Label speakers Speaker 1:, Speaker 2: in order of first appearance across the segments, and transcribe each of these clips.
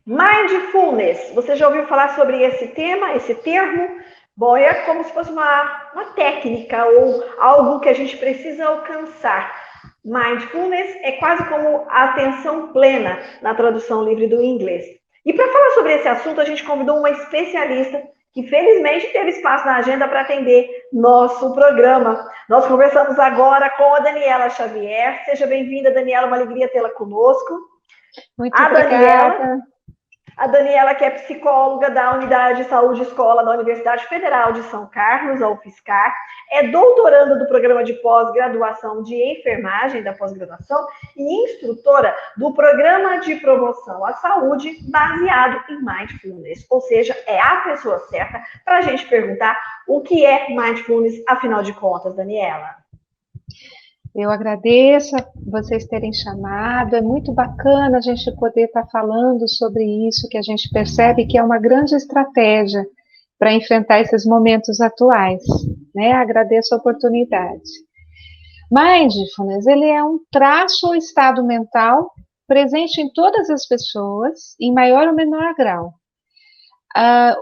Speaker 1: Mindfulness, você já ouviu falar sobre esse tema, esse termo? Bom, é como se fosse uma técnica ou algo que a gente precisa alcançar. Mindfulness é quase como a atenção plena na tradução livre do inglês. E para falar sobre esse assunto, a gente convidou uma especialista que felizmente teve espaço na agenda para atender nosso programa. Nós conversamos agora com a Daniela Xavier. Seja bem-vinda, Daniela, uma alegria tê-la conosco.
Speaker 2: Muito
Speaker 1: A Daniela,
Speaker 2: obrigada.
Speaker 1: a Daniela, que é psicóloga da Unidade de Saúde Escola da Universidade Federal de São Carlos, a UFSCar, é doutoranda do programa de pós-graduação de enfermagem da pós-graduação e instrutora do programa de promoção à saúde baseado em Mindfulness, ou seja, é a pessoa certa para a gente perguntar o que é Mindfulness, afinal de contas, Daniela.
Speaker 2: Eu agradeço a vocês terem chamado, é muito bacana a gente poder estar falando sobre isso, que a gente percebe que é uma grande estratégia para enfrentar esses momentos atuais, né? Agradeço a oportunidade. Mindfulness, ele é um traço ou estado mental presente em todas as pessoas, em maior ou menor grau.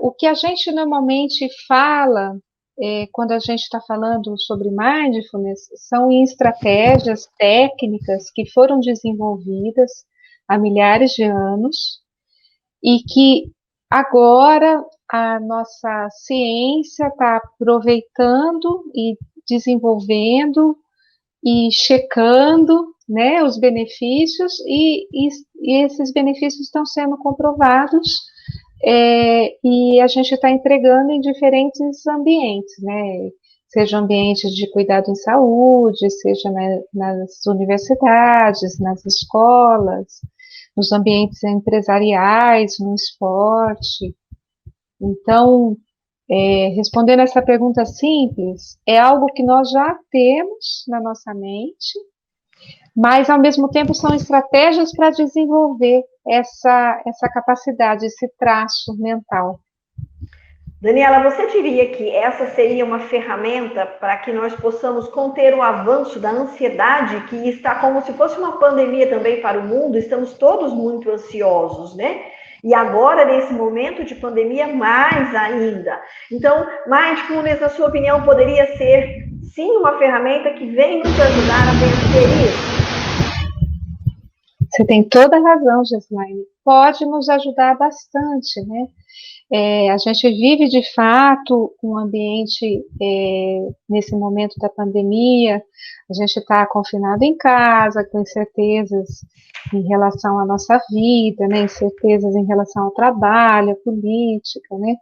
Speaker 2: O que a gente normalmente fala quando a gente está falando sobre mindfulness, são estratégias técnicas que foram desenvolvidas há milhares de anos e que agora a nossa ciência está aproveitando e desenvolvendo e checando, né, os benefícios e esses benefícios estão sendo comprovados e a gente está entregando em diferentes ambientes, né? Seja ambientes de cuidado em saúde, seja nas universidades, nas escolas, nos ambientes empresariais, no esporte. Então, respondendo essa pergunta simples, é algo que nós já temos na nossa mente, mas ao mesmo tempo são estratégias para desenvolver essa capacidade, esse traço mental.
Speaker 1: Daniela, você diria que essa seria uma ferramenta para que nós possamos conter o avanço da ansiedade, que está como se fosse uma pandemia também para o mundo? Estamos todos muito ansiosos, né? E agora, nesse momento de pandemia, mais ainda. Então, Mindfulness, na sua opinião, poderia ser, sim, uma ferramenta que vem nos ajudar a vencer isso?
Speaker 2: Você tem toda a razão, Gislaine. Pode nos ajudar bastante, né? A gente vive, de fato, um ambiente, nesse momento da pandemia, a gente está confinado em casa, com incertezas em relação à nossa vida, né? Incertezas em relação ao trabalho, à política, né?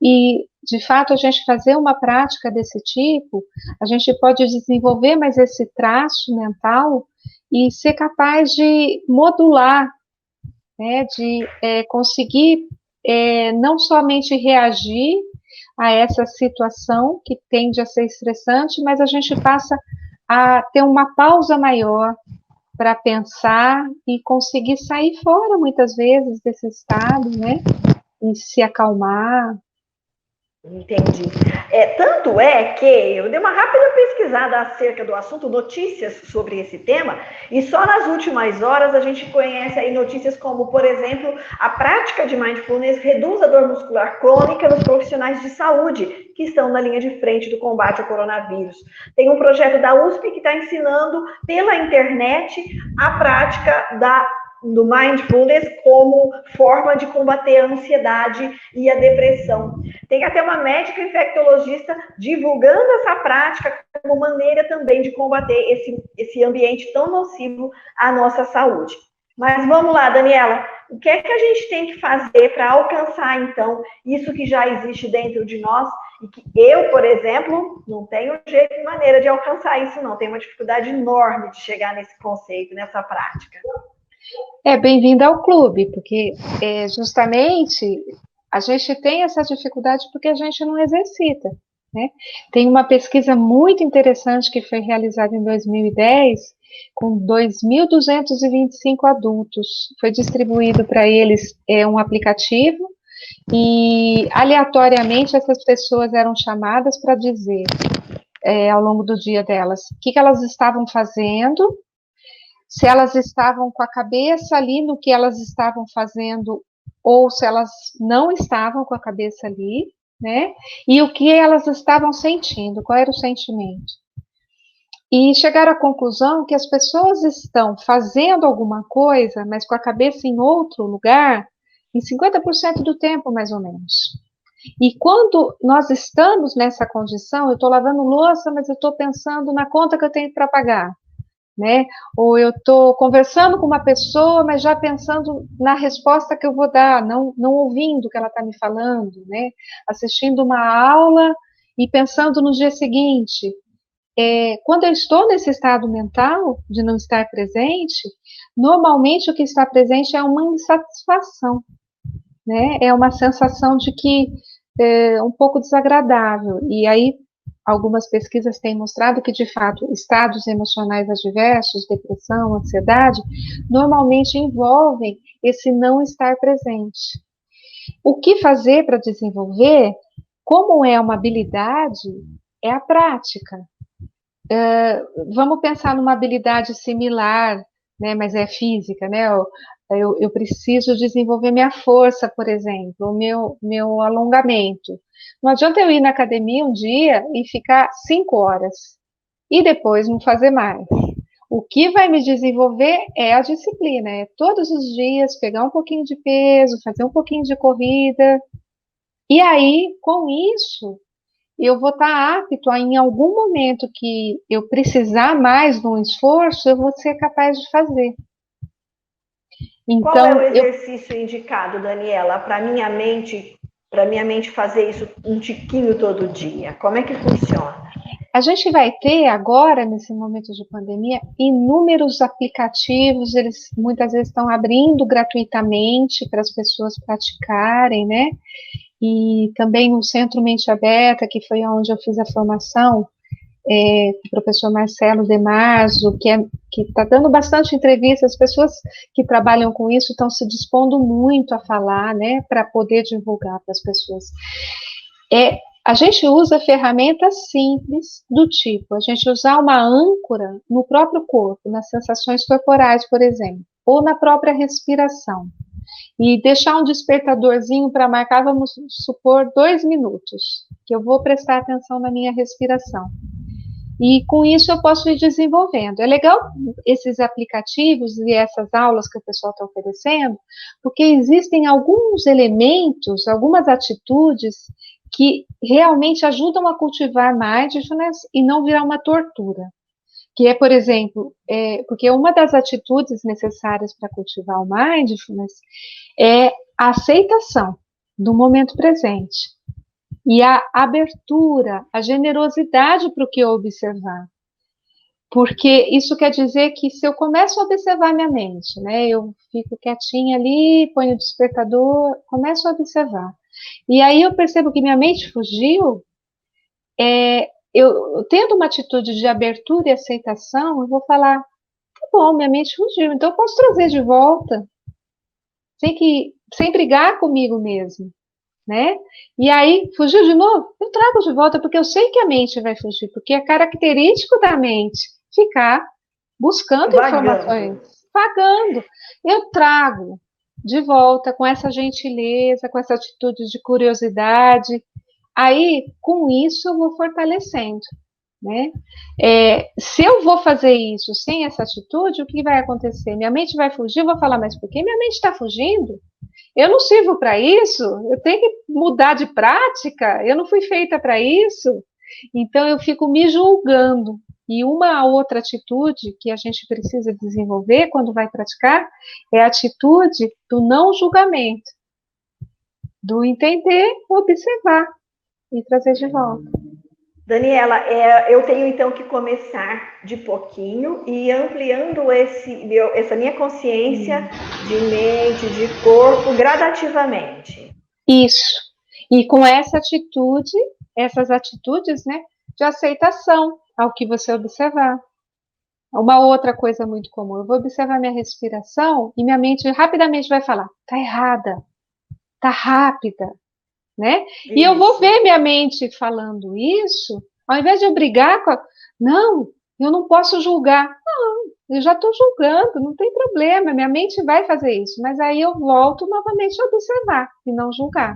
Speaker 2: E, de fato, a gente fazer uma prática desse tipo, a gente pode desenvolver mais esse traço mental e ser capaz de modular, né, de conseguir não somente reagir a essa situação que tende a ser estressante, mas a gente passa a ter uma pausa maior para pensar e conseguir sair fora, muitas vezes, desse estado, né, e se acalmar.
Speaker 1: Entendi. Tanto é que eu dei uma rápida pesquisada acerca do assunto, notícias sobre esse tema, e só nas últimas horas a gente conhece aí notícias como, por exemplo, a prática de mindfulness reduz a dor muscular crônica nos profissionais de saúde que estão na linha de frente do combate ao coronavírus. Tem um projeto da USP que está ensinando pela internet a prática do mindfulness como forma de combater a ansiedade e a depressão. Tem até uma médica infectologista divulgando essa prática como maneira também de combater esse ambiente tão nocivo à nossa saúde. Mas vamos lá, Daniela, o que é que a gente tem que fazer para alcançar, então, isso que já existe dentro de nós e que eu, por exemplo, não tenho jeito e maneira de alcançar isso, não. Tenho uma dificuldade enorme de chegar nesse conceito, nessa prática.
Speaker 2: Bem-vinda ao clube, porque justamente a gente tem essa dificuldade porque a gente não exercita, né? Tem uma pesquisa muito interessante que foi realizada em 2010 com 2.225 adultos. Foi distribuído para eles um aplicativo e aleatoriamente essas pessoas eram chamadas para dizer ao longo do dia delas o que elas estavam fazendo, se elas estavam com a cabeça ali no que elas estavam fazendo ou se elas não estavam com a cabeça ali, né? E o que elas estavam sentindo, qual era o sentimento. E chegaram à conclusão que as pessoas estão fazendo alguma coisa, mas com a cabeça em outro lugar, em 50% do tempo, mais ou menos. E quando nós estamos nessa condição, eu estou lavando louça, mas eu estou pensando na conta que eu tenho para pagar, né? Ou eu estou conversando com uma pessoa, mas já pensando na resposta que eu vou dar, não ouvindo o que ela está me falando, né? Assistindo uma aula e pensando no dia seguinte. Quando eu estou nesse estado mental de não estar presente, normalmente o que está presente é uma insatisfação, né? É uma sensação de que é um pouco desagradável. E aí, algumas pesquisas têm mostrado que, de fato, estados emocionais adversos, depressão, ansiedade, normalmente envolvem esse não estar presente. O que fazer para desenvolver? Como é uma habilidade, é a prática. Vamos pensar numa habilidade similar, né, mas é física, né? Eu preciso desenvolver minha força, por exemplo, o meu alongamento. Não adianta eu ir na academia um dia e ficar 5 horas e depois não fazer mais. O que vai me desenvolver é a disciplina, é todos os dias pegar um pouquinho de peso, fazer um pouquinho de corrida. E aí, com isso, eu vou estar apto a, em algum momento que eu precisar mais de um esforço, eu vou ser capaz de fazer.
Speaker 1: Qual é o
Speaker 2: Então,
Speaker 1: exercício indicado, Daniela, para minha mente fazer isso um tiquinho todo dia? Como é que funciona?
Speaker 2: a gente vai ter agora, nesse momento de pandemia, inúmeros aplicativos, eles muitas vezes estão abrindo gratuitamente para as pessoas praticarem, né? E também no Centro Mente Aberta, que foi onde eu fiz a formação, o professor Marcelo Demaso, que está dando bastante entrevista, as pessoas que trabalham com isso estão se dispondo muito a falar, né, para poder divulgar para as pessoas. A gente usa ferramentas simples do tipo, a gente usar uma âncora no próprio corpo, nas sensações corporais, por exemplo, ou na própria respiração. E deixar um despertadorzinho para marcar, vamos supor, 2 minutos, que eu vou prestar atenção na minha respiração. E com isso eu posso ir desenvolvendo. É legal esses aplicativos e essas aulas que o pessoal está oferecendo, porque existem alguns elementos, algumas atitudes que realmente ajudam a cultivar mindfulness e não virar uma tortura. Que é, por exemplo, porque uma das atitudes necessárias para cultivar o mindfulness é a aceitação do momento presente. E a abertura, a generosidade para o que eu observar. Porque isso quer dizer que se eu começo a observar minha mente, né, eu fico quietinha ali, ponho o despertador, começo a observar. E aí eu percebo que minha mente fugiu, eu tendo uma atitude de abertura e aceitação, eu vou falar, tá bom, minha mente fugiu, então eu posso trazer de volta, sem brigar comigo mesmo. Né? E aí, fugiu de novo? Eu trago de volta, porque eu sei que a mente vai fugir, porque é característico da mente ficar buscando informações,
Speaker 1: Vagando.
Speaker 2: vagando. Eu trago de volta com essa gentileza, com essa atitude de curiosidade. Aí, com isso, eu vou fortalecendo. Né? Se eu vou fazer isso sem essa atitude, o que vai acontecer? Minha mente vai fugir, eu vou falar, mas por que minha mente está fugindo? Eu não sirvo para isso, eu tenho que mudar de prática, eu não fui feita para isso. Então eu fico me julgando. E uma outra atitude que a gente precisa desenvolver quando vai praticar é a atitude do não julgamento, do entender, observar e trazer de volta.
Speaker 1: Daniela, eu tenho então que começar de pouquinho e ampliando essa minha consciência de mente, de corpo, gradativamente.
Speaker 2: Isso. E com essa atitude, essas atitudes, né, de aceitação ao que você observar. Uma outra coisa muito comum, eu vou observar minha respiração e minha mente rapidamente vai falar, tá errada, tá rápida, né? E eu vou ver minha mente falando isso, ao invés de eu brigar com não, eu não posso julgar. Não, Eu já estou julgando, não tem problema, minha mente vai fazer isso, mas aí eu volto novamente a observar e não julgar.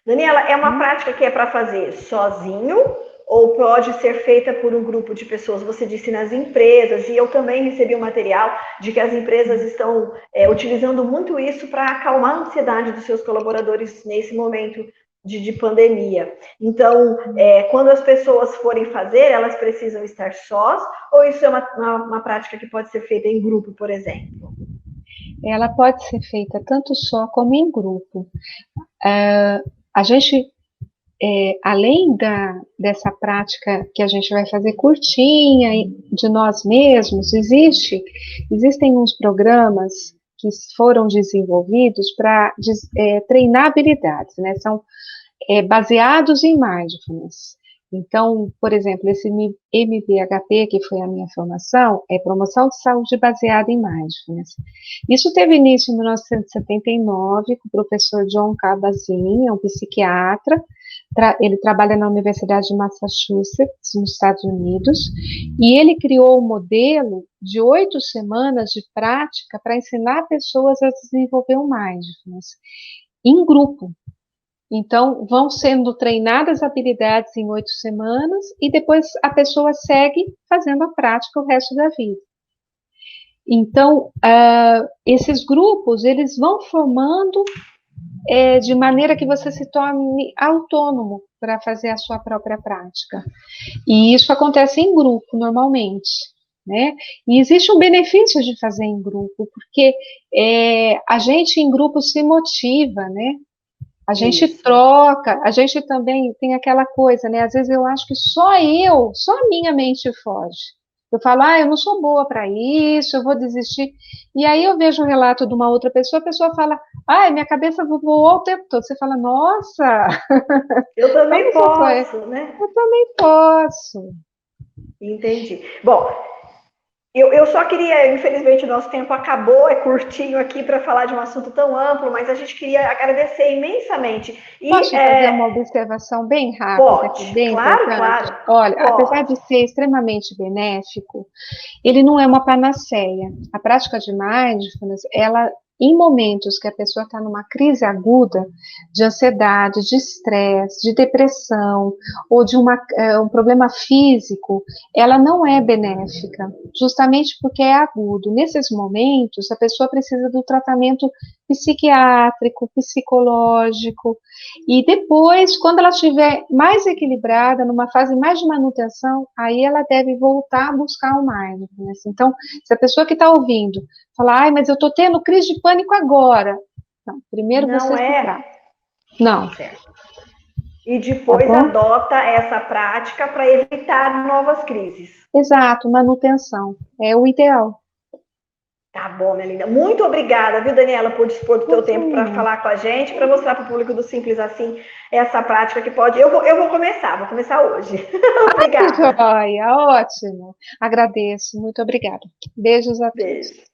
Speaker 1: Daniela, é uma prática que é para fazer sozinho ou pode ser feita por um grupo de pessoas? Você disse nas empresas, e eu também recebi um material de que as empresas estão utilizando muito isso para acalmar a ansiedade dos seus colaboradores nesse momento de pandemia. Então, quando as pessoas forem fazer, elas precisam estar sós, ou isso é uma prática que pode ser feita em grupo, por exemplo?
Speaker 2: Ela pode ser feita tanto só como em grupo. A gente, além dessa prática que a gente vai fazer curtinha de nós mesmos, existem uns programas que foram desenvolvidos para treinar habilidades, né? São baseados em mindfulness. Então, por exemplo, esse MBHP, que foi a minha formação, é promoção de saúde baseada em mindfulness. Isso teve início em 1979, com o professor John Kabat-Zinn, um psiquiatra. Ele trabalha na Universidade de Massachusetts, nos Estados Unidos, e ele criou um modelo de 8 semanas de prática para ensinar pessoas a desenvolver o mindfulness, em grupo. Então, vão sendo treinadas habilidades em 8 semanas e depois a pessoa segue fazendo a prática o resto da vida. Então, esses grupos, eles vão formando de maneira que você se torne autônomo para fazer a sua própria prática. E isso acontece em grupo, normalmente. Né? E existe um benefício de fazer em grupo, porque a gente em grupo se motiva, né? A gente troca, a gente também tem aquela coisa, né? Às vezes eu acho que só a minha mente foge. Eu falo, eu não sou boa para isso, eu vou desistir. E aí eu vejo um relato de uma outra pessoa, a pessoa fala, minha cabeça voou o tempo todo. Você fala, nossa!
Speaker 1: Eu também posso, né?
Speaker 2: Eu também posso.
Speaker 1: Entendi. Bom, eu só queria, infelizmente o nosso tempo acabou, é curtinho aqui para falar de um assunto tão amplo, mas a gente queria agradecer imensamente.
Speaker 2: Posso fazer uma observação bem rápida,
Speaker 1: pode,
Speaker 2: aqui, bem
Speaker 1: claro,
Speaker 2: importante?
Speaker 1: claro.
Speaker 2: Olha,
Speaker 1: Pode.
Speaker 2: apesar de ser extremamente benéfico, ele não é uma panaceia. A prática de mindfulness, ela, em momentos que a pessoa está numa crise aguda de ansiedade, de estresse, de depressão ou de um problema físico, ela não é benéfica, justamente porque é agudo. Nesses momentos, a pessoa precisa do tratamento psiquiátrico, psicológico, e depois, quando ela estiver mais equilibrada, numa fase mais de manutenção, aí ela deve voltar a buscar o mindfulness. Então, se a pessoa que está ouvindo falar, mas eu estou tendo crise de pânico agora. Não, primeiro
Speaker 1: não
Speaker 2: você se trata. Não.
Speaker 1: Certo. E depois adota essa prática para evitar novas crises.
Speaker 2: Exato, manutenção. É o ideal.
Speaker 1: Tá bom, minha linda. Muito obrigada, viu, Daniela, por dispor do teu tempo para falar com a gente, para mostrar para o público do Simples Assim essa prática que pode. Eu vou começar hoje. Obrigada.
Speaker 2: Que joia, ótimo. Agradeço, muito obrigada. Beijos a todos.
Speaker 1: Beijo.